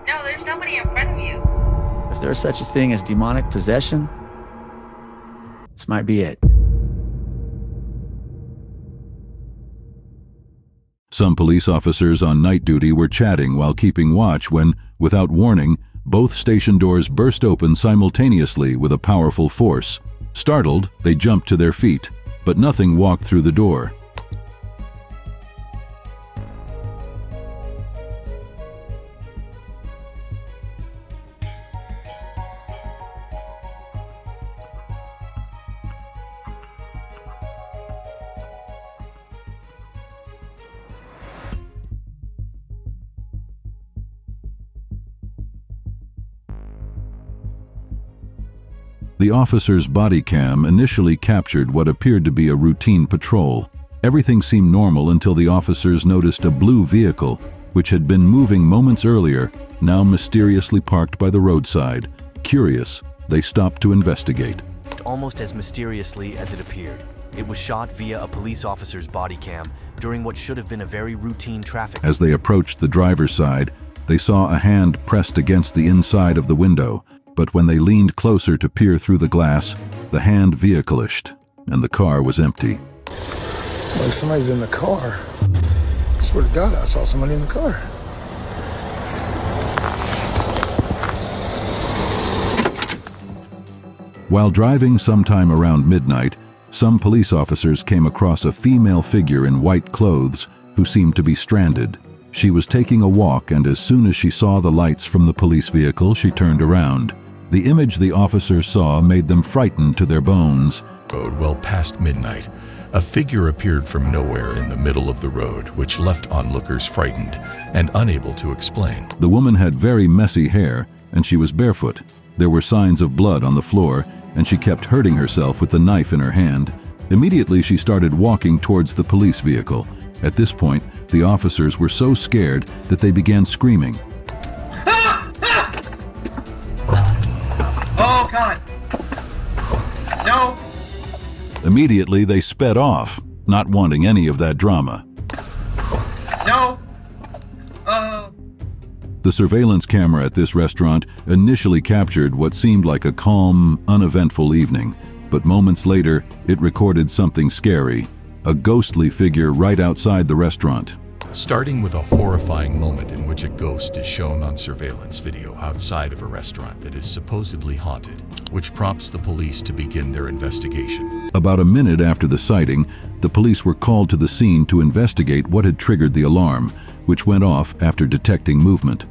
No, there's nobody in front of you. If there's such a thing as demonic possession, this might be it. Some police officers on night duty were chatting while keeping watch when, without warning, both station doors burst open simultaneously with a powerful force. Startled, they jumped to their feet, but nothing walked through the door. The officer's body cam initially captured what appeared to be a routine patrol. Everything seemed normal until the officers noticed a blue vehicle, which had been moving moments earlier, now mysteriously parked by the roadside. Curious, they stopped to investigate. Almost as mysteriously as it appeared. It was shot via a police officer's body cam during what should have been a very routine traffic. As they approached the driver's side, they saw a hand pressed against the inside of the window. But when they leaned closer to peer through the glass, the hand vehiculished, and the car was empty. Like somebody's in the car. I swear to God, I saw somebody in the car. While driving sometime around midnight, some police officers came across a female figure in white clothes who seemed to be stranded. She was taking a walk, and as soon as she saw the lights from the police vehicle, she turned around. The image the officers saw made them frightened to their bones. Well past midnight, a figure appeared from nowhere in the middle of the road, which left onlookers frightened and unable to explain. The woman had very messy hair, and she was barefoot. There were signs of blood on the floor, and she kept hurting herself with the knife in her hand. Immediately, she started walking towards the police vehicle. At this point, the officers were so scared that they began screaming. Oh, God! No! Immediately, they sped off, not wanting any of that drama. No! The surveillance camera at this restaurant initially captured what seemed like a calm, uneventful evening, but moments later, it recorded something scary, a ghostly figure right outside the restaurant. Starting with a horrifying moment in which a ghost is shown on surveillance video outside of a restaurant that is supposedly haunted, which prompts the police to begin their investigation. About a minute after the sighting, the police were called to the scene to investigate what had triggered the alarm, which went off after detecting movement.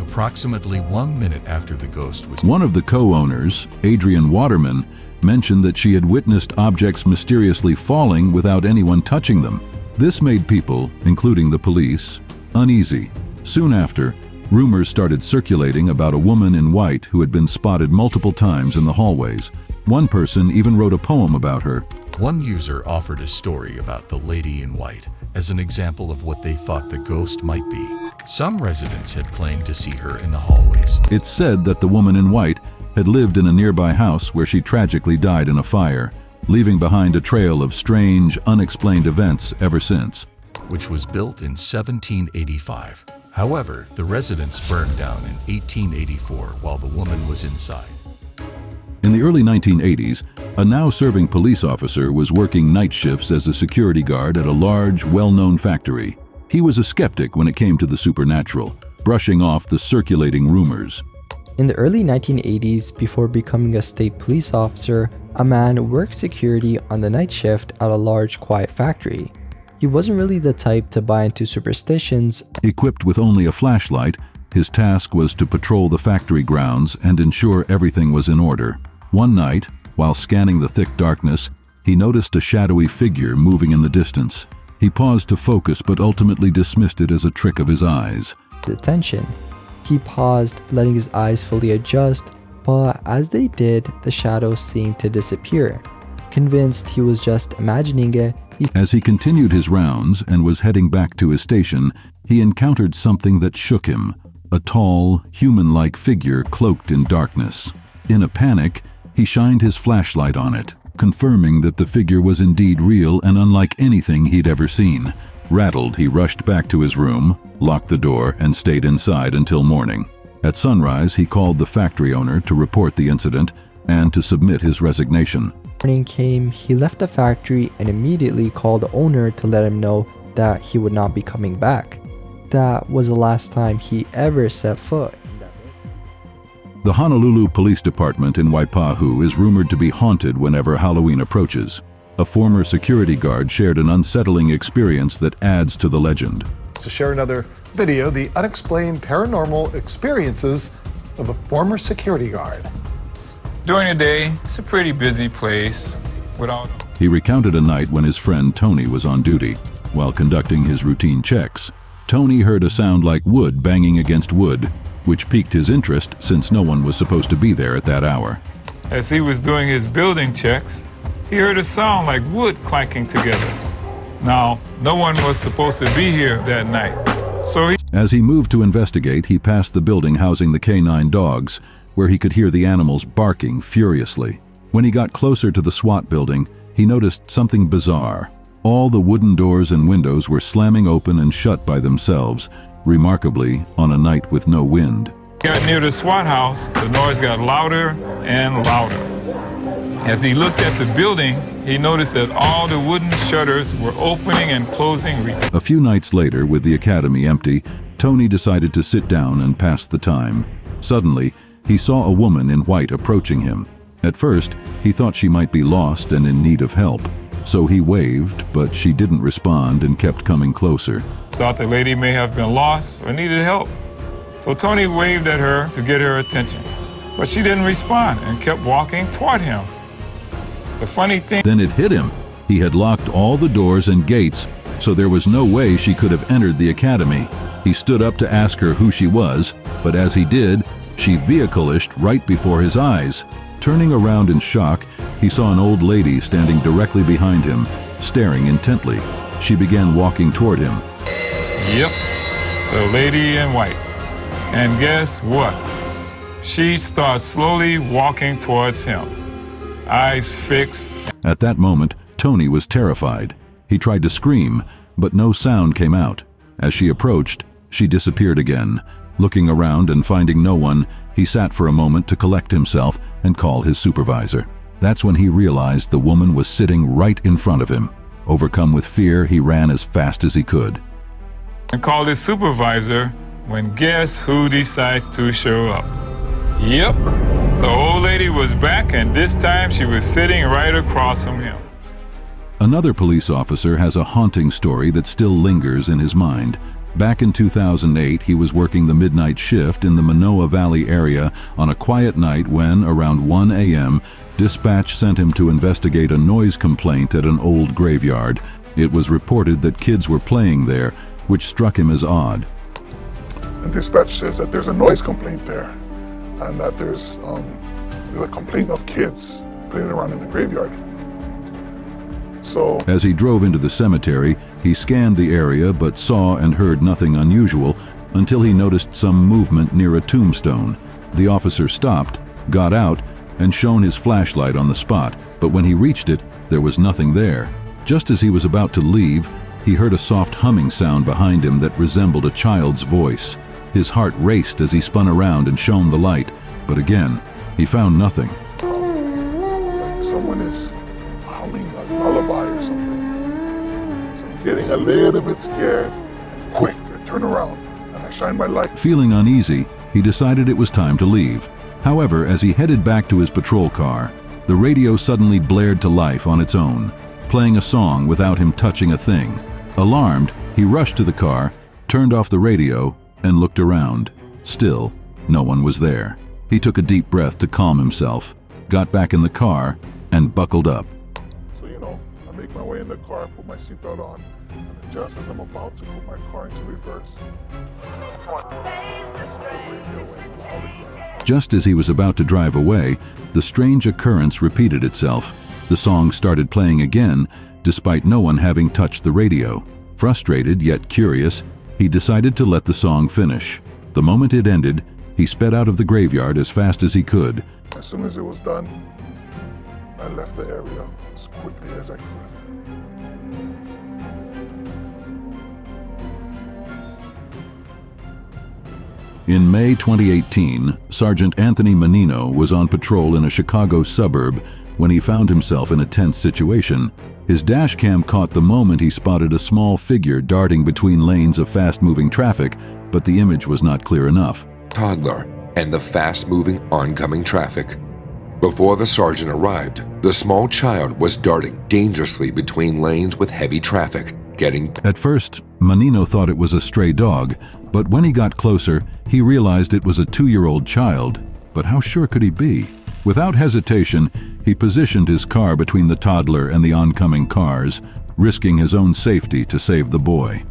Approximately 1 minute after the ghost was... One of the co-owners, Adrian Waterman, mentioned that she had witnessed objects mysteriously falling without anyone touching them. This made people, including the police, uneasy. Soon after, rumors started circulating about a woman in white who had been spotted multiple times in the hallways. One person even wrote a poem about her. One user offered a story about the lady in white as an example of what they thought the ghost might be. Some residents had claimed to see her in the hallways. It's said that the woman in white had lived in a nearby house where she tragically died in a fire, leaving behind a trail of strange, unexplained events ever since. Which was built in 1785. However, the residence burned down in 1884 while the woman was inside. In the early 1980s, a now-serving police officer was working night shifts as a security guard at a large, well-known factory. He was a skeptic when it came to the supernatural, brushing off the circulating rumors. In the early 1980s, before becoming a state police officer, a man worked security on the night shift at a large, quiet factory. He wasn't really the type to buy into superstitions. Equipped with only a flashlight, his task was to patrol the factory grounds and ensure everything was in order. One night, while scanning the thick darkness, he noticed a shadowy figure moving in the distance. He paused to focus but ultimately dismissed it as a trick of his eyes. The tension. He paused, letting his eyes fully adjust, but as they did, the shadow seemed to disappear. Convinced he was just imagining it, As he continued his rounds and was heading back to his station, he encountered something that shook him, a tall, human-like figure cloaked in darkness. In a panic, he shined his flashlight on it, confirming that the figure was indeed real and unlike anything he'd ever seen. Rattled, he rushed back to his room, locked the door, and stayed inside until morning. At sunrise, he called the factory owner to report the incident and to submit his resignation. Morning came, he left the factory and immediately called the owner to let him know that he would not be coming back. That was the last time he ever set foot in that building. The Honolulu Police Department in Waipahu is rumored to be haunted whenever Halloween approaches. A former security guard shared an unsettling experience that adds to the legend. To share another video, the unexplained paranormal experiences of a former security guard. During the day, it's a pretty busy place. He recounted a night when his friend Tony was on duty. While conducting his routine checks, Tony heard a sound like wood banging against wood, which piqued his interest since no one was supposed to be there at that hour. As he was doing his building checks, he heard a sound like wood clanking together. Now, no one was supposed to be here that night. As he moved to investigate, he passed the building housing the canine dogs, where he could hear the animals barking furiously. When he got closer to the SWAT building, he noticed something bizarre. All the wooden doors and windows were slamming open and shut by themselves, remarkably, on a night with no wind. Got near the SWAT house, the noise got louder and louder. As he looked at the building, he noticed that all the wooden shutters were opening and closing. A few nights later, with the academy empty, Tony decided to sit down and pass the time. Suddenly, he saw a woman in white approaching him. At first, he thought she might be lost and in need of help. So he waved, but she didn't respond and kept coming closer. Thought the lady may have been lost or needed help. So Tony waved at her to get her attention. But she didn't respond and kept walking toward him. The funny thing... Then it hit him. He had locked all the doors and gates, so there was no way she could have entered the academy. He stood up to ask her who she was, but as he did, she vehicle-ished right before his eyes. Turning around in shock, he saw an old lady standing directly behind him, staring intently. She began walking toward him. Yep, the lady in white. And guess what? She starts slowly walking towards him. Eyes fixed. At that moment, Tony was terrified. He tried to scream, but no sound came out. As she approached, she disappeared again. Looking around and finding no one, he sat for a moment to collect himself and call his supervisor. That's when he realized the woman was sitting right in front of him. Overcome with fear, he ran as fast as he could. And called his supervisor when guess who decides to show up? Yep, the old lady was back, and this time she was sitting right across from him. Another police officer has a haunting story that still lingers in his mind. Back in 2008, he was working the midnight shift in the Manoa Valley area on a quiet night when, around 1 a.m., dispatch sent him to investigate a noise complaint at an old graveyard. It was reported that kids were playing there, which struck him as odd. And dispatch says that there's a noise complaint there, and that there's a complaint of kids playing around in the graveyard. So, as he drove into the cemetery, he scanned the area but saw and heard nothing unusual until he noticed some movement near a tombstone. The officer stopped, got out, and shone his flashlight on the spot, but when he reached it, there was nothing there. Just as he was about to leave, he heard a soft humming sound behind him that resembled a child's voice. His heart raced as he spun around and shone the light, but again, he found nothing. Like someone is howling a lullaby or something. So I'm getting a little bit scared, and quick, I turn around, and I shine my light. Feeling uneasy, he decided it was time to leave. However, as he headed back to his patrol car, the radio suddenly blared to life on its own, playing a song without him touching a thing. Alarmed, he rushed to the car, turned off the radio, and looked around. Still, no one was there. He took a deep breath to calm himself, got back in the car, and buckled up. So, I make my way in the car, put my seatbelt on, and just as I'm about to put my car into reverse, the radio went loud again. Just as he was about to drive away, the strange occurrence repeated itself. The song started playing again, despite no one having touched the radio. Frustrated yet curious, he decided to let the song finish. The moment it ended, he sped out of the graveyard as fast as he could. As soon as it was done, I left the area as quickly as I could. In May 2018, Sergeant Anthony Menino was on patrol in a Chicago suburb when he found himself in a tense situation. His dashcam caught the moment he spotted a small figure darting between lanes of fast-moving traffic, but the image was not clear enough. Toddler and the fast-moving oncoming traffic. Before the sergeant arrived, the small child was darting dangerously between lanes with heavy traffic, At first, Menino thought it was a stray dog, but when he got closer, he realized it was a 2-year-old child. But how sure could he be? Without hesitation, he positioned his car between the toddler and the oncoming cars, risking his own safety to save the boy.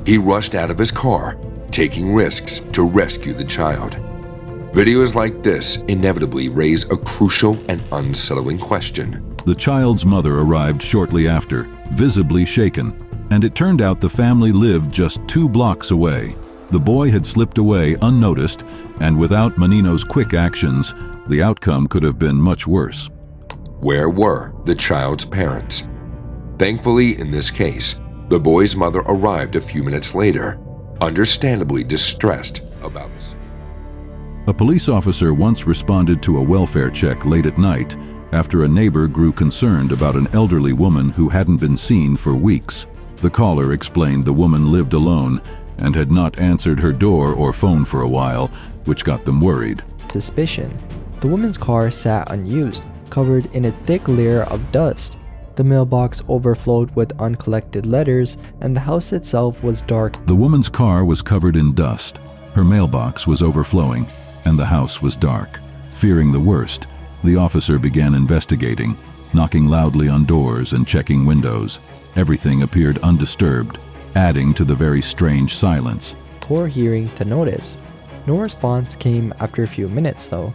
He rushed out of his car, taking risks to rescue the child. Videos like this inevitably raise a crucial and unsettling question. The child's mother arrived shortly after, visibly shaken, and it turned out the family lived just 2 blocks away. The boy had slipped away unnoticed, and without Menino's quick actions, the outcome could have been much worse. Where were the child's parents? Thankfully, in this case, the boy's mother arrived a few minutes later, understandably distressed about this. A police officer once responded to a welfare check late at night after a neighbor grew concerned about an elderly woman who hadn't been seen for weeks. The caller explained the woman lived alone and had not answered her door or phone for a while, which got them worried. Suspicion. The woman's car sat unused, covered in a thick layer of dust. The mailbox overflowed with uncollected letters, and the house itself was dark. The woman's car was covered in dust. Her mailbox was overflowing, and the house was dark. Fearing the worst, the officer began investigating, knocking loudly on doors and checking windows. Everything appeared undisturbed, adding to the very strange silence. Poor hearing to notice. No response came after a few minutes though.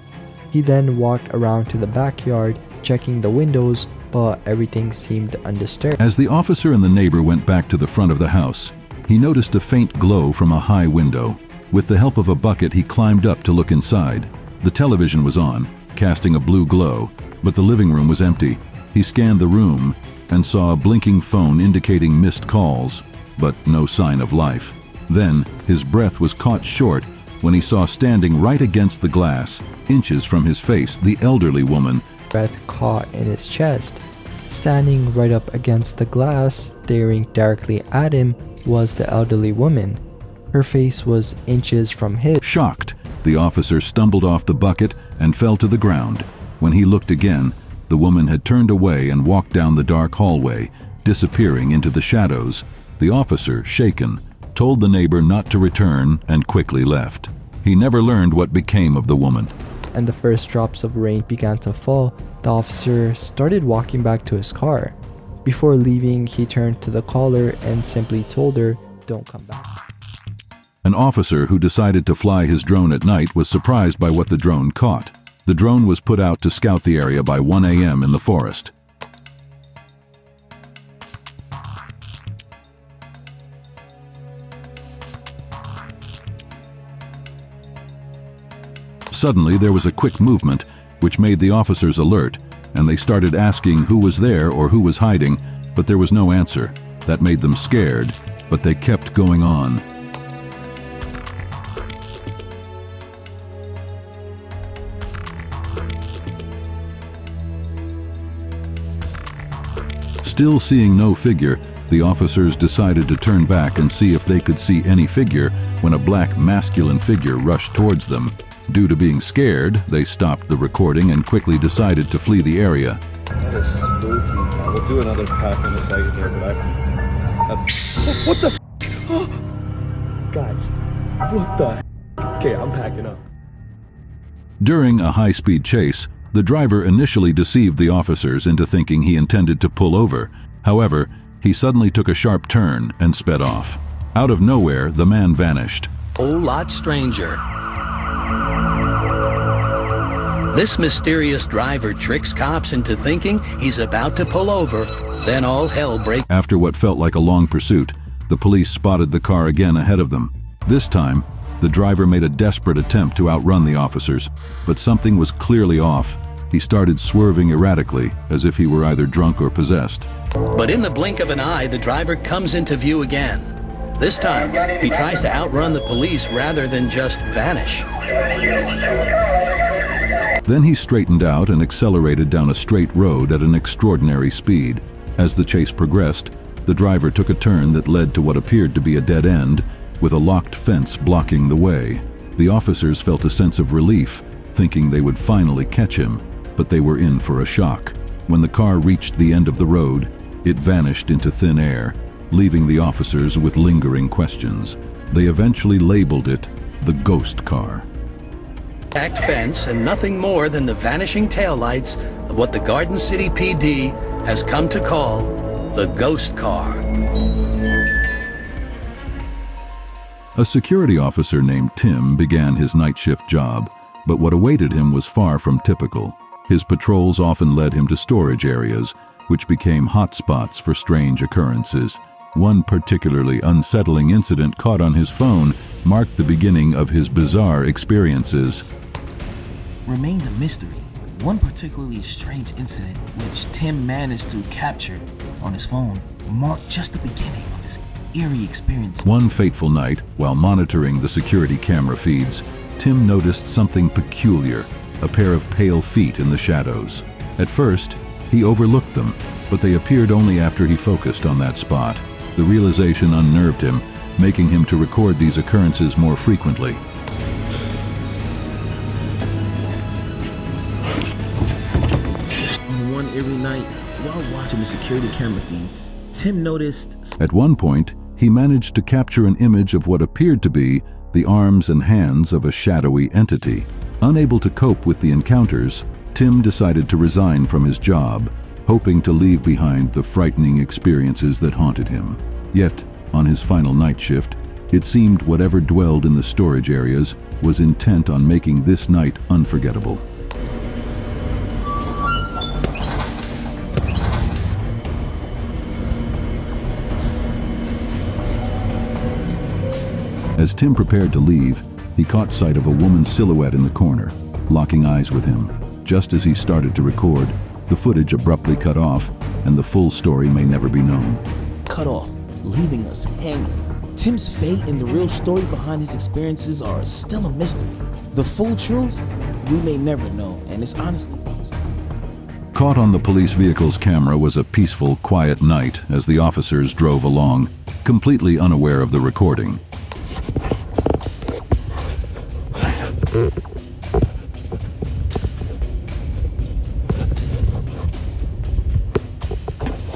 He then walked around to the backyard, checking the windows, but everything seemed undisturbed. As the officer and the neighbor went back to the front of the house, he noticed a faint glow from a high window. With the help of a bucket, he climbed up to look inside. The television was on, casting a blue glow, but the living room was empty. He scanned the room and saw a blinking phone indicating missed calls, but no sign of life. Then, his breath was caught short when he saw standing right against the glass, inches from his face, the elderly woman. Breath caught in his chest. Standing right up against the glass, staring directly at him, was the elderly woman. Her face was inches from his. Shocked, the officer stumbled off the bucket and fell to the ground. When he looked again, the woman had turned away and walked down the dark hallway, disappearing into the shadows. The officer, shaken, told the neighbor not to return and quickly left. He never learned what became of the woman. And the first drops of rain began to fall, the officer started walking back to his car. Before leaving, he turned to the caller and simply told her, "Don't come back." An officer who decided to fly his drone at night was surprised by what the drone caught. The drone was put out to scout the area by 1 a.m. in the forest. Suddenly, there was a quick movement, which made the officers alert, and they started asking who was there or who was hiding, but there was no answer. That made them scared, but they kept going on. Still seeing no figure, the officers decided to turn back and see if they could see any figure when a black masculine figure rushed towards them. Due to being scared, they stopped the recording and quickly decided to flee the area. That is spooky. We'll do another path in a second here, but what the guys, what the Okay, I'm packing up. During a high-speed chase, the driver initially deceived the officers into thinking he intended to pull over. However, he suddenly took a sharp turn and sped off. Out of nowhere, the man vanished. Whole lot stranger. This mysterious driver tricks cops into thinking he's about to pull over, then all hell breaks. After what felt like a long pursuit, the police spotted the car again ahead of them. This time, the driver made a desperate attempt to outrun the officers, but something was clearly off. He started swerving erratically, as if he were either drunk or possessed. But in the blink of an eye, the driver comes into view again. This time, he tries to outrun the police rather than just vanish. Then he straightened out and accelerated down a straight road at an extraordinary speed. As the chase progressed, the driver took a turn that led to what appeared to be a dead end, with a locked fence blocking the way. The officers felt a sense of relief, thinking they would finally catch him, but they were in for a shock. When the car reached the end of the road, it vanished into thin air, leaving the officers with lingering questions. They eventually labeled it the ghost car. Act fence and nothing more than the vanishing taillights of what the Garden City PD has come to call the ghost car. A security officer named Tim began his night shift job, but what awaited him was far from typical. His patrols often led him to storage areas, which became hotspots for strange occurrences. One particularly unsettling incident caught on his phone marked the beginning of his bizarre experiences. Remained a mystery. One particularly strange incident, which Tim managed to capture on his phone, marked just the beginning of his eerie experience. One fateful night, while monitoring the security camera feeds, Tim noticed something peculiar, a pair of pale feet in the shadows. At first, he overlooked them, but they appeared only after he focused on that spot. The realization unnerved him, making him to record these occurrences more frequently. On one eerie night, while watching the security camera feeds, Tim noticed... At one point, he managed to capture an image of what appeared to be the arms and hands of a shadowy entity. Unable to cope with the encounters, Tim decided to resign from his job, hoping to leave behind the frightening experiences that haunted him. Yet, on his final night shift, it seemed whatever dwelled in the storage areas was intent on making this night unforgettable. As Tim prepared to leave, he caught sight of a woman's silhouette in the corner, locking eyes with him. Just as he started to record, the footage abruptly cut off, and the full story may never be known. Cut off, leaving us hanging. Tim's fate and the real story behind his experiences are still a mystery. The full truth, we may never know, and it's honestly... Caught on the police vehicle's camera was a peaceful, quiet night as the officers drove along, completely unaware of the recording.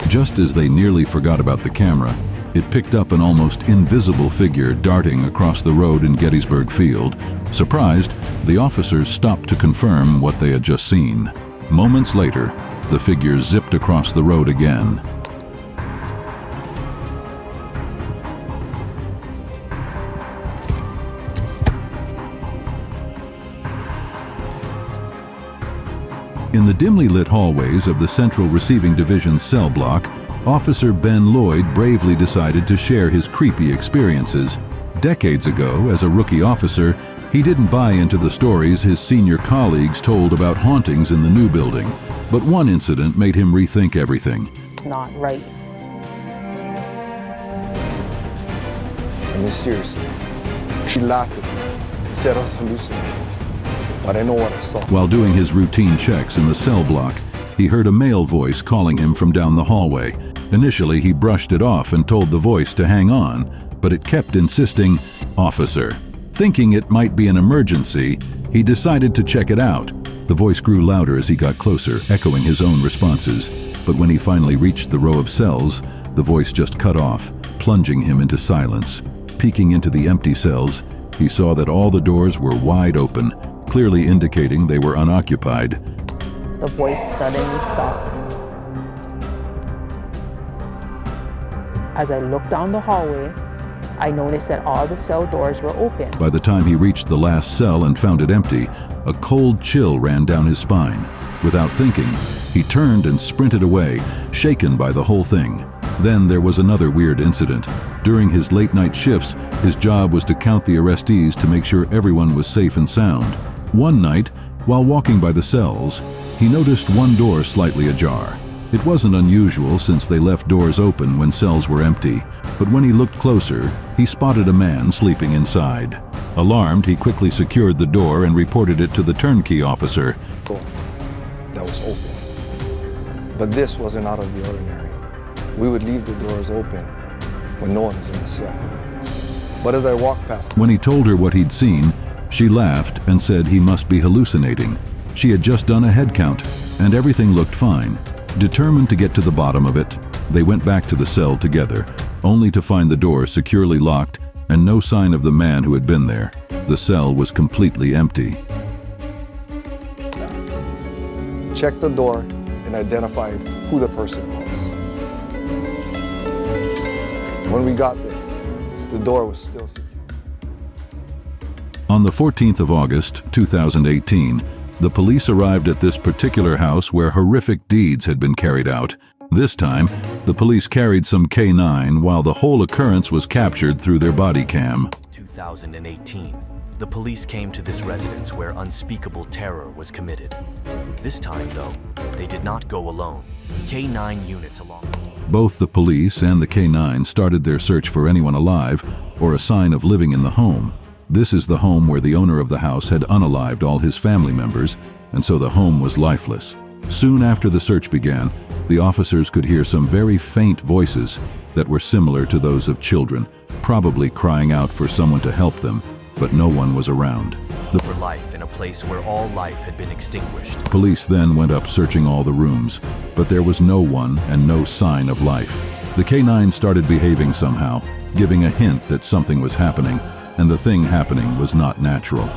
Just as they nearly forgot about the camera, it picked up an almost invisible figure darting across the road in Gettysburg Field. Surprised, the officers stopped to confirm what they had just seen. Moments later, the figure zipped across the road again. In the dimly lit hallways of the Central Receiving Division's cell block, Officer Ben Lloyd bravely decided to share his creepy experiences. Decades ago, as a rookie officer, he didn't buy into the stories his senior colleagues told about hauntings in the new building. But one incident made him rethink everything. Not right. I mean, seriously. She laughed at me, said I was hallucinating. But I know what I saw. While doing his routine checks in the cell block, he heard a male voice calling him from down the hallway. Initially, he brushed it off and told the voice to hang on, but it kept insisting, "Officer." Thinking it might be an emergency, he decided to check it out. The voice grew louder as he got closer, echoing his own responses. But when he finally reached the row of cells, the voice just cut off, plunging him into silence. Peeking into the empty cells, he saw that all the doors were wide open, clearly indicating they were unoccupied. The voice suddenly stopped. As I looked down the hallway, I noticed that all the cell doors were open. By the time he reached the last cell and found it empty, a cold chill ran down his spine. Without thinking, he turned and sprinted away, shaken by the whole thing. Then there was another weird incident. During his late-night shifts, his job was to count the arrestees to make sure everyone was safe and sound. One night, while walking by the cells, he noticed one door slightly ajar. It wasn't unusual since they left doors open when cells were empty, but when he looked closer, he spotted a man sleeping inside. Alarmed, he quickly secured the door and reported it to the turnkey officer. That was open. But this wasn't out of the ordinary. We would leave the doors open when no one was in the cell. But as I walked past... When he told her what he'd seen, she laughed and said he must be hallucinating. She had just done a head count, and everything looked fine. Determined to get to the bottom of it, they went back to the cell together, only to find the door securely locked and no sign of the man who had been there. The cell was completely empty. Checked the door and identified who the person was. When we got there, the door was still secure. On the 14th of August, 2018, the police arrived at this particular house where horrific deeds had been carried out. This time, the police carried some K9 while the whole occurrence was captured through their body cam. 2018, the police came to this residence where unspeakable terror was committed. This time, though, they did not go alone. K9 units along. Both the police and the K9 started their search for anyone alive or a sign of living in the home. This is the home where the owner of the house had unalived all his family members, and so the home was lifeless. Soon after the search began, the officers could hear some very faint voices that were similar to those of children, probably crying out for someone to help them, but no one was around. For life in a place where all life had been extinguished. Police then went up searching all the rooms, but there was no one and no sign of life. The K9 started behaving somehow, giving a hint that something was happening, and the thing happening was not natural.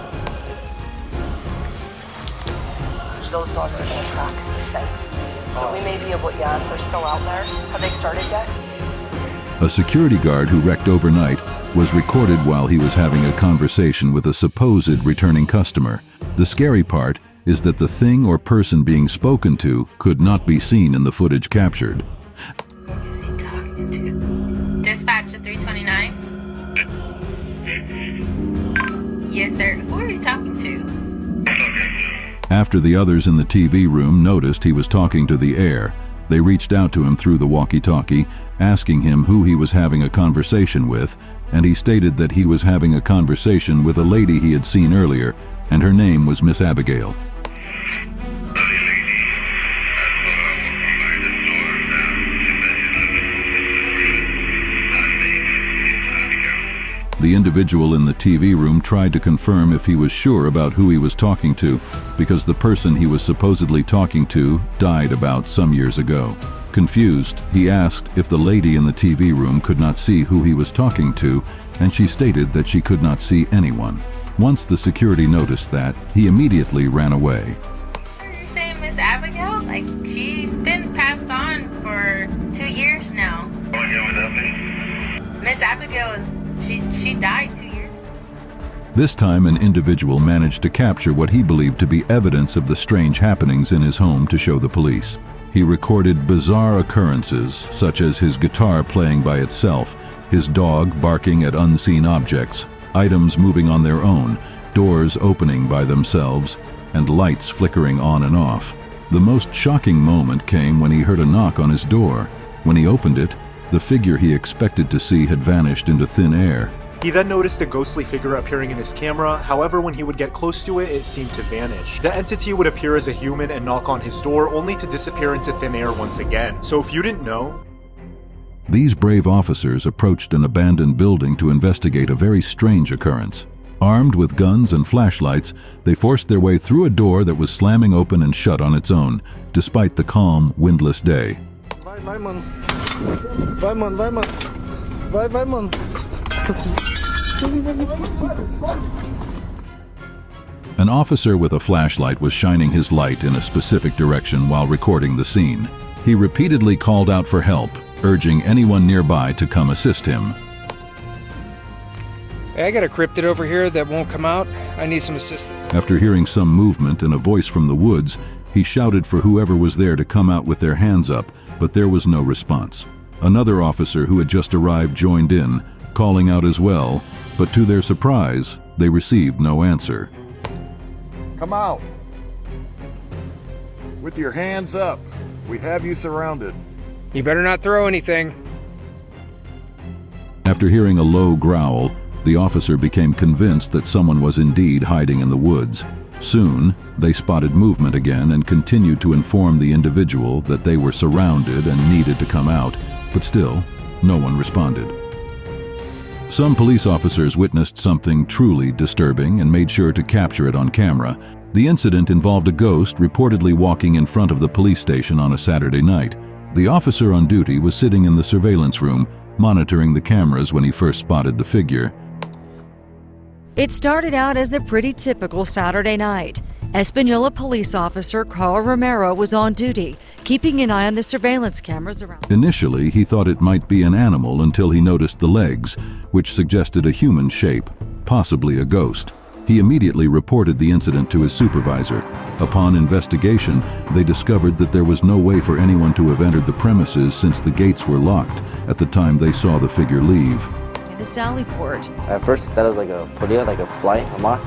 Those dogs are going to track scent. So we may be able, yeah, if they're still out there. Have they started yet? A security guard who wrecked overnight was recorded while he was having a conversation with a supposed returning customer. The scary part is that the thing or person being spoken to could not be seen in the footage captured. Who is he talking to? Dispatch to 329? Yes, sir. Who are you talking to? After the others in the TV room noticed he was talking to the air, they reached out to him through the walkie-talkie, asking him who he was having a conversation with, and he stated that he was having a conversation with a lady he had seen earlier, and her name was Miss Abigail. The individual in the TV room tried to confirm if he was sure about who he was talking to, because the person he was supposedly talking to died about some years ago. Confused, he asked if the lady in the TV room could not see who he was talking to, and she stated that she could not see anyone. Once the security noticed that, he immediately ran away. You're saying Miss Abigail? Like, she's been passed on for 2 years now. Miss Abigail is... She died 2 years. This time, an individual managed to capture what he believed to be evidence of the strange happenings in his home to show the police. He recorded bizarre occurrences, such as his guitar playing by itself, his dog barking at unseen objects, items moving on their own, doors opening by themselves, and lights flickering on and off. The most shocking moment came when he heard a knock on his door. When he opened it, the figure he expected to see had vanished into thin air. He then noticed a ghostly figure appearing in his camera. However, when he would get close to it, it seemed to vanish. The entity would appear as a human and knock on his door, only to disappear into thin air once again. So if you didn't know... These brave officers approached an abandoned building to investigate a very strange occurrence. Armed with guns and flashlights, they forced their way through a door that was slamming open and shut on its own, despite the calm, windless day. An officer with a flashlight was shining his light in a specific direction while recording the scene. He repeatedly called out for help, urging anyone nearby to come assist him. Hey, I got a cryptid over here that won't come out. I need some assistance. After hearing some movement and a voice from the woods, he shouted for whoever was there to come out with their hands up, but there was no response. Another officer who had just arrived joined in, calling out as well, but to their surprise, they received no answer. Come out. With your hands up. We have you surrounded. You better not throw anything. After hearing a low growl, the officer became convinced that someone was indeed hiding in the woods. Soon, they spotted movement again and continued to inform the individual that they were surrounded and needed to come out, but still, no one responded. Some police officers witnessed something truly disturbing and made sure to capture it on camera. The incident involved a ghost reportedly walking in front of the police station on a Saturday night. The officer on duty was sitting in the surveillance room, monitoring the cameras when he first spotted the figure. It started out as a pretty typical Saturday night. Espanola police officer Carl Romero was on duty, keeping an eye on the surveillance cameras around. Initially, he thought it might be an animal until he noticed the legs, which suggested a human shape, possibly a ghost. He immediately reported the incident to his supervisor. Upon investigation, they discovered that there was no way for anyone to have entered the premises since the gates were locked at the time they saw the figure leave. In the Sally port. At first, I thought it was like a podilla, like a fly, a moth.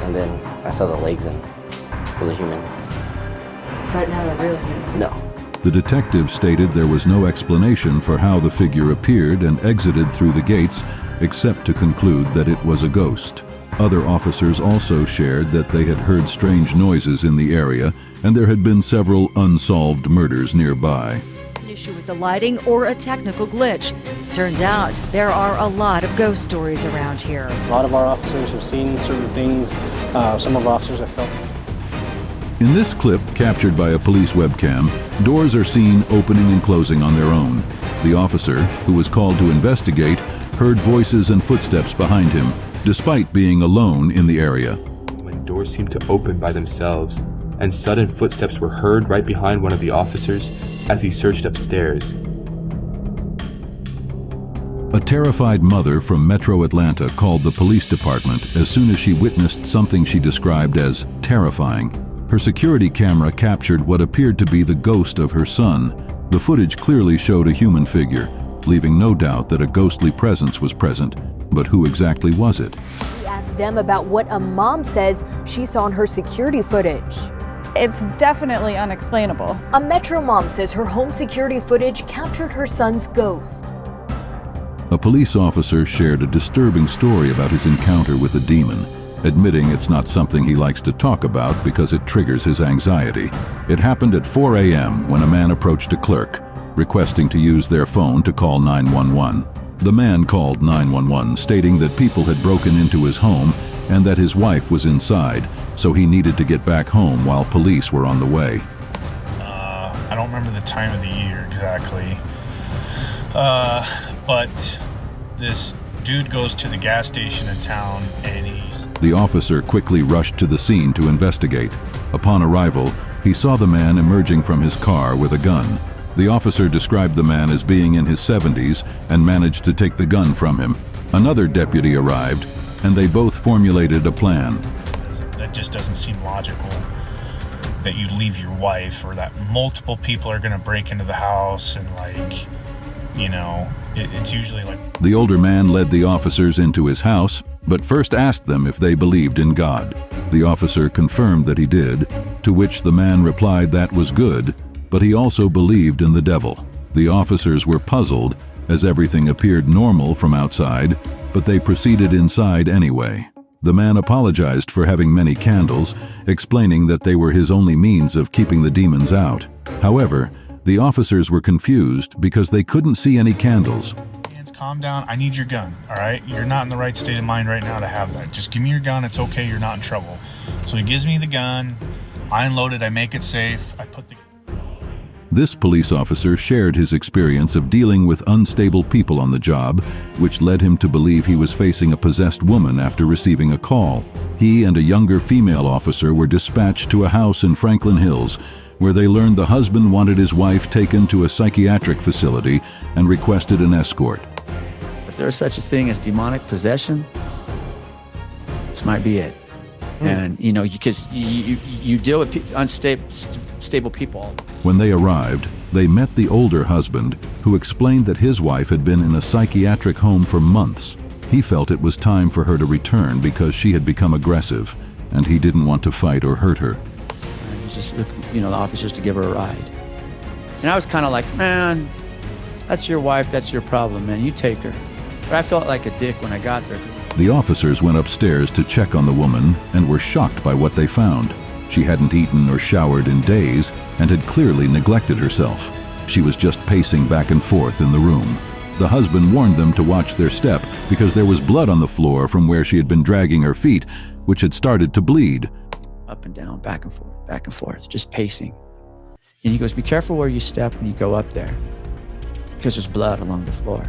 And then I saw the legs and it was a human. But not a real human? No. The detective stated there was no explanation for how the figure appeared and exited through the gates, except to conclude that it was a ghost. Other officers also shared that they had heard strange noises in the area, and there had been several unsolved murders nearby. An issue with the lighting or a technical glitch. Turns out there are a lot of ghost stories around here. A lot of our officers have seen certain things. Some of our officers have felt. In this clip, captured by a police webcam, doors are seen opening and closing on their own. The officer, who was called to investigate, heard voices and footsteps behind him, despite being alone in the area. When doors seemed to open by themselves, and sudden footsteps were heard right behind one of the officers as he searched upstairs. A terrified mother from Metro Atlanta called the police department as soon as she witnessed something she described as terrifying. Her security camera captured what appeared to be the ghost of her son. The footage clearly showed a human figure, leaving no doubt that a ghostly presence was present. But who exactly was it? We asked them about what a mom says she saw in her security footage. It's definitely unexplainable. A Metro mom says her home security footage captured her son's ghost. A police officer shared a disturbing story about his encounter with a demon, admitting it's not something he likes to talk about because it triggers his anxiety. It happened at 4 a.m. when a man approached a clerk, requesting to use their phone to call 911. The man called 911, stating that people had broken into his home and that his wife was inside, so he needed to get back home while police were on the way. I don't remember the time of the year exactly, but this dude goes to the gas station in town and The officer quickly rushed to the scene to investigate. Upon arrival, he saw the man emerging from his car with a gun. The officer described the man as being in his 70s and managed to take the gun from him. Another deputy arrived, and they both formulated a plan. That just doesn't seem logical, that you leave your wife or that multiple people are going to break into the house and it's usually like... The older man led the officers into his house, but first asked them if they believed in God. The officer confirmed that he did, to which the man replied that was good, but he also believed in the devil. The officers were puzzled, as everything appeared normal from outside, but they proceeded inside anyway. The man apologized for having many candles, explaining that they were his only means of keeping the demons out. However, the officers were confused because they couldn't see any candles. Calm down, I need your gun, all right? You're not in the right state of mind right now to have that. Just give me your gun, it's okay, you're not in trouble. So he gives me the gun, I unload it, I make it safe, I put the... This police officer shared his experience of dealing with unstable people on the job, which led him to believe he was facing a possessed woman after receiving a call. He and a younger female officer were dispatched to a house in Franklin Hills, where they learned the husband wanted his wife taken to a psychiatric facility and requested an escort. If there's such a thing as demonic possession, this might be it. And, because you deal with unstable people. When they arrived, they met the older husband, who explained that his wife had been in a psychiatric home for months. He felt it was time for her to return because she had become aggressive, and he didn't want to fight or hurt her. Just the officers to give her a ride. And I was kind of like, man, that's your wife, that's your problem, man. You take her. But I felt like a dick when I got there. The officers went upstairs to check on the woman and were shocked by what they found. She hadn't eaten or showered in days and had clearly neglected herself. She was just pacing back and forth in the room. The husband warned them to watch their step because there was blood on the floor from where she had been dragging her feet, which had started to bleed. Up and down, back and forth, just pacing. And he goes, be careful where you step when you go up there, because there's blood along the floor.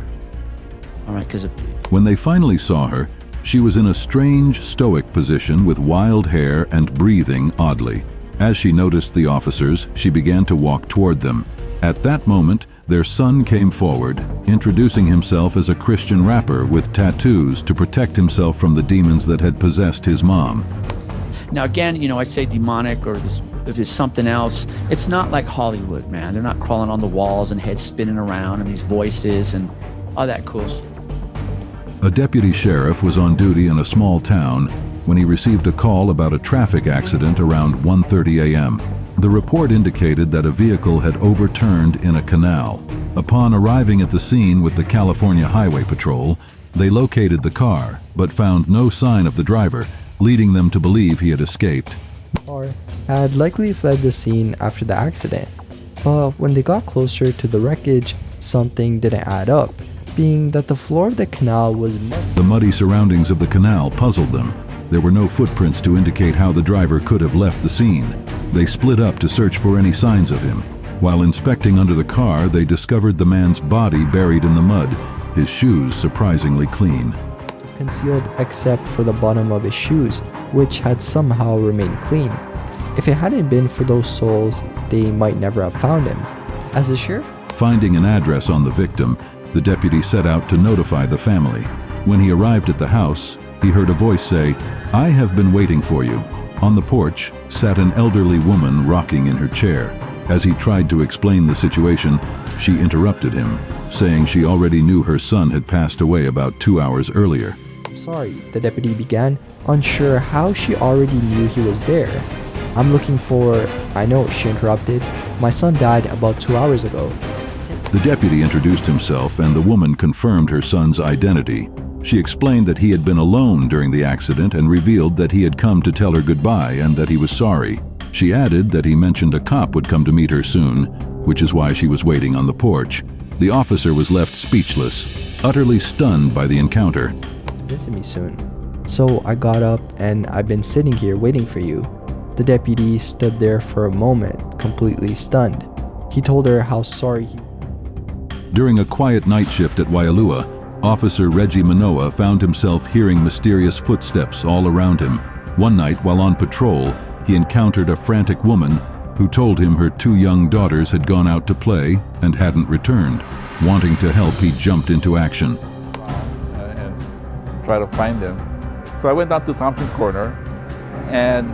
All right, because when they finally saw her, she was in a strange, stoic position with wild hair and breathing oddly. As she noticed the officers, she began to walk toward them. At that moment, their son came forward, introducing himself as a Christian rapper with tattoos to protect himself from the demons that had possessed his mom. Now again, I say demonic or this, if it's something else, it's not like Hollywood, man. They're not crawling on the walls and heads spinning around and these voices and all that cool shit. A deputy sheriff was on duty in a small town when he received a call about a traffic accident around 1:30 a.m. The report indicated that a vehicle had overturned in a canal. Upon arriving at the scene with the California Highway Patrol, they located the car, but found no sign of the driver, leading them to believe he had escaped. Or had likely fled the scene after the accident. But when they got closer to the wreckage, something didn't add up, being that the floor of the canal was muddy. The muddy surroundings of the canal puzzled them. There were no footprints to indicate how the driver could have left the scene. They split up to search for any signs of him. While inspecting under the car, they discovered the man's body buried in the mud, his shoes surprisingly clean. Concealed except for the bottom of his shoes, which had somehow remained clean. If it hadn't been for those soles, they might never have found him. As a sheriff, finding an address on the victim, the deputy set out to notify the family. When he arrived at the house, he heard a voice say, "I have been waiting for you." On the porch sat an elderly woman rocking in her chair. As he tried to explain the situation, she interrupted him, saying she already knew her son had passed away about 2 hours earlier. "Sorry," the deputy began, unsure how she already knew he was there. "I'm looking for..." "I know," she interrupted. "My son died about 2 hours ago." The deputy introduced himself and the woman confirmed her son's identity. She explained that he had been alone during the accident and revealed that he had come to tell her goodbye and that he was sorry. She added that he mentioned a cop would come to meet her soon, which is why she was waiting on the porch. The officer was left speechless, utterly stunned by the encounter. "Visit me soon." "So I got up and I've been sitting here waiting for you." The deputy stood there for a moment, completely stunned. He told her how sorry he... During a quiet night shift at Waialua, Officer Reggie Manoa found himself hearing mysterious footsteps all around him. One night, while on patrol, he encountered a frantic woman who told him her 2 young daughters had gone out to play and hadn't returned. Wanting to help, he jumped into action. And try to find them. So I went down to Thompson Corner, and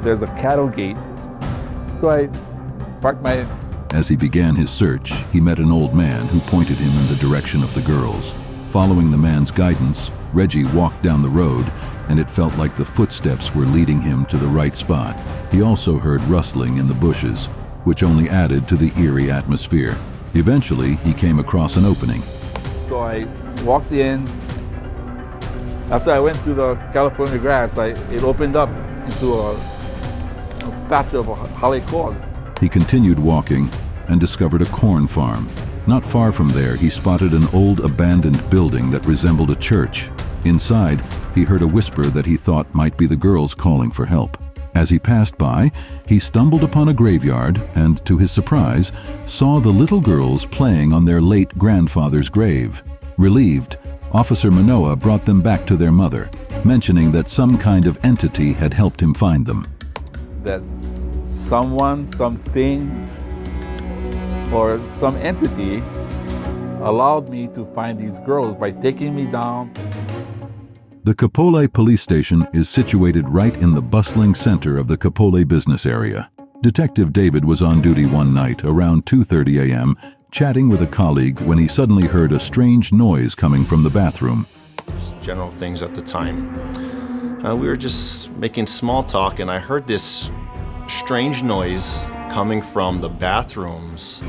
there's a cattle gate. So I parked my... As he began his search, he met an old man who pointed him in the direction of the girls. Following the man's guidance, Reggie walked down the road, and it felt like the footsteps were leading him to the right spot. He also heard rustling in the bushes, which only added to the eerie atmosphere. Eventually, he came across an opening. So I walked in. After I went through the California grass, it opened up into a patch of holly cloth. He continued walking and discovered a corn farm. Not far from there, he spotted an old abandoned building that resembled a church. Inside, he heard a whisper that he thought might be the girls calling for help. As he passed by, he stumbled upon a graveyard and, to his surprise, saw the little girls playing on their late grandfather's grave. Relieved, Officer Manoa brought them back to their mother, mentioning that some kind of entity had helped him find them. That someone, something, or some entity allowed me to find these girls by taking me down. The Kapolei police station is situated right in the bustling center of the Kapolei business area. Detective David was on duty one night around 2:30 a.m., chatting with a colleague when he suddenly heard a strange noise coming from the bathroom. Just general things at the time. We were just making small talk, and I heard this strange noise coming from the bathrooms.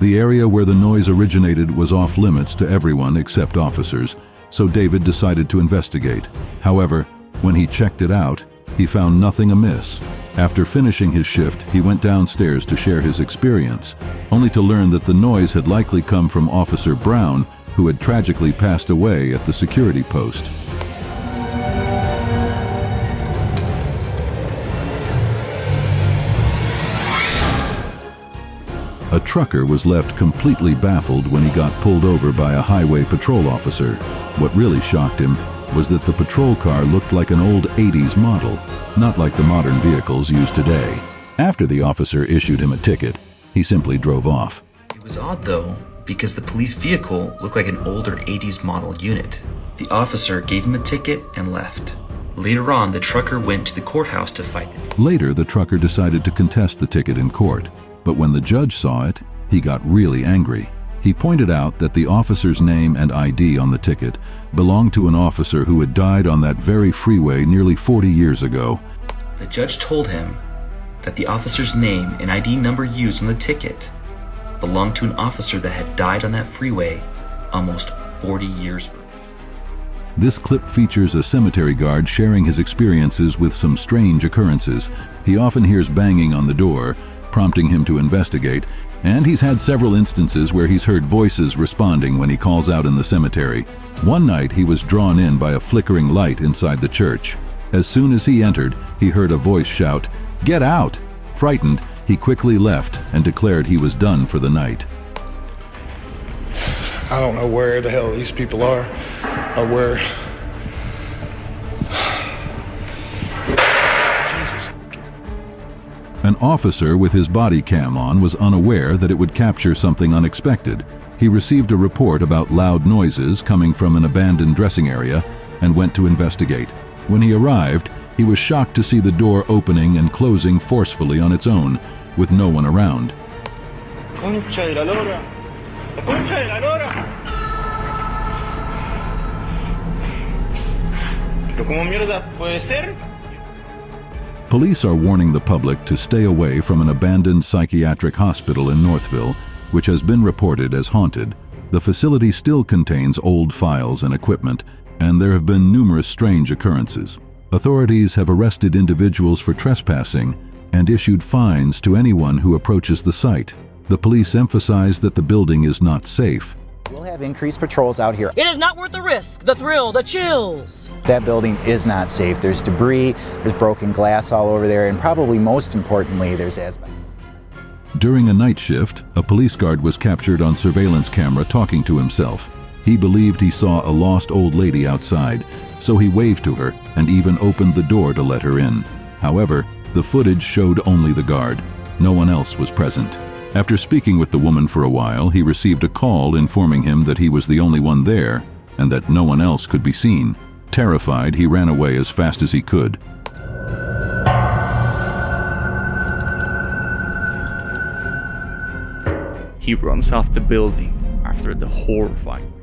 The area where the noise originated was off limits to everyone except officers, so David decided to investigate. However, when he checked it out, he found nothing amiss. After finishing his shift, he went downstairs to share his experience, only to learn that the noise had likely come from Officer Brown, who had tragically passed away at the security post. A trucker was left completely baffled when he got pulled over by a highway patrol officer. What really shocked him was that the patrol car looked like an old 80s model, not like the modern vehicles used today. After the officer issued him a ticket, he simply drove off. It was odd though, because the police vehicle looked like an older 80s model unit. The officer gave him a ticket and left. Later on, the trucker went to the courthouse to fight it. Later, the trucker decided to contest the ticket in court, but when the judge saw it, he got really angry. He pointed out that the officer's name and ID on the ticket belonged to an officer who had died on that very freeway nearly 40 years ago. The judge told him that the officer's name and ID number used on the ticket belonged to an officer that had died on that freeway almost 40 years ago. This clip features a cemetery guard sharing his experiences with some strange occurrences. He often hears banging on the door, prompting him to investigate, and he's had several instances where he's heard voices responding when he calls out in the cemetery. One night he was drawn in by a flickering light inside the church. As soon as he entered, he heard a voice shout, "Get out!" Frightened, he quickly left and declared he was done for the night. I don't know where the hell these people are, or where. Jesus. An officer with his body cam on was unaware that it would capture something unexpected. He received a report about loud noises coming from an abandoned dressing area and went to investigate. When he arrived, he was shocked to see the door opening and closing forcefully on its own, with no one around. Concha de la lora. La concha de la lora. ¿Pero cómo mierda puede ser? Police are warning the public to stay away from an abandoned psychiatric hospital in Northville, which has been reported as haunted. The facility still contains old files and equipment, and there have been numerous strange occurrences. Authorities have arrested individuals for trespassing and issued fines to anyone who approaches the site. The police emphasize that the building is not safe. We'll have increased patrols out here. It is not worth the risk, the thrill, the chills. That building is not safe. There's debris, there's broken glass all over there, and probably most importantly, there's asbestos. During a night shift, a police guard was captured on surveillance camera talking to himself. He believed he saw a lost old lady outside, so he waved to her and even opened the door to let her in. However, the footage showed only the guard. No one else was present. After speaking with the woman for a while, he received a call informing him that he was the only one there and that no one else could be seen. Terrified, he ran away as fast as he could. He runs off the building after the horrifying.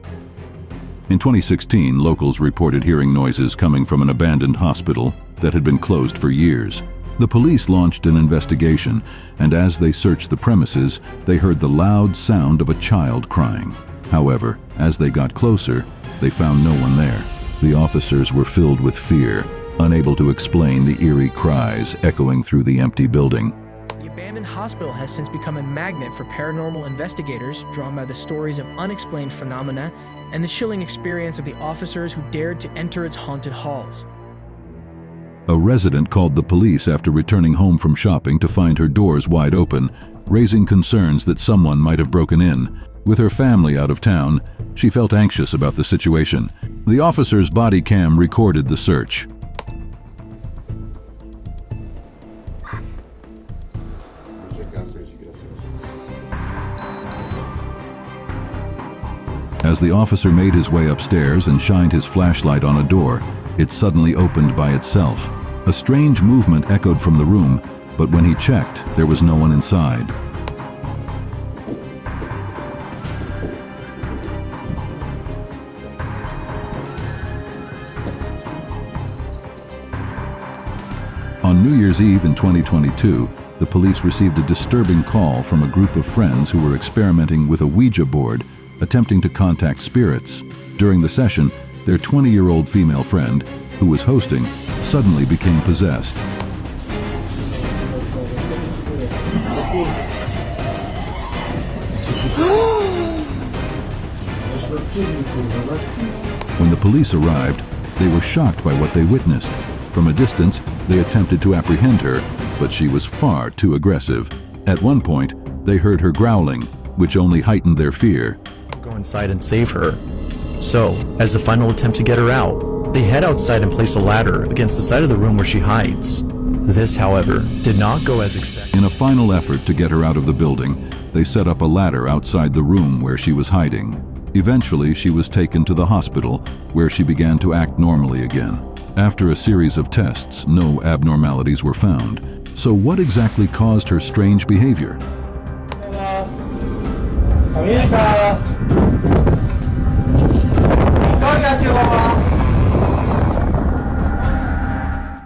In 2016, locals reported hearing noises coming from an abandoned hospital that had been closed for years. The police launched an investigation, and as they searched the premises, they heard the loud sound of a child crying. However, as they got closer, they found no one there. The officers were filled with fear, unable to explain the eerie cries echoing through the empty building. The abandoned hospital has since become a magnet for paranormal investigators, drawn by the stories of unexplained phenomena and the chilling experience of the officers who dared to enter its haunted halls. A resident called the police after returning home from shopping to find her doors wide open, raising concerns that someone might have broken in. With her family out of town, she felt anxious about the situation. The officer's body cam recorded the search. As the officer made his way upstairs and shined his flashlight on a door, it suddenly opened by itself. A strange movement echoed from the room, but when he checked, there was no one inside. On New Year's Eve in 2022, the police received a disturbing call from a group of friends who were experimenting with a Ouija board, attempting to contact spirits. During the session, their 20-year-old female friend, who was hosting, suddenly became possessed. When the police arrived, they were shocked by what they witnessed. From a distance, they attempted to apprehend her, but she was far too aggressive. At one point, they heard her growling, which only heightened their fear. Go inside and save her. So, as a final attempt to get her out, they head outside and place a ladder against the side of the room where she hides. This, however, did not go as expected. In a final effort to get her out of the building, they set up a ladder outside the room where she was hiding. Eventually, she was taken to the hospital, where she began to act normally again. After a series of tests, no abnormalities were found. So what exactly caused her strange behavior?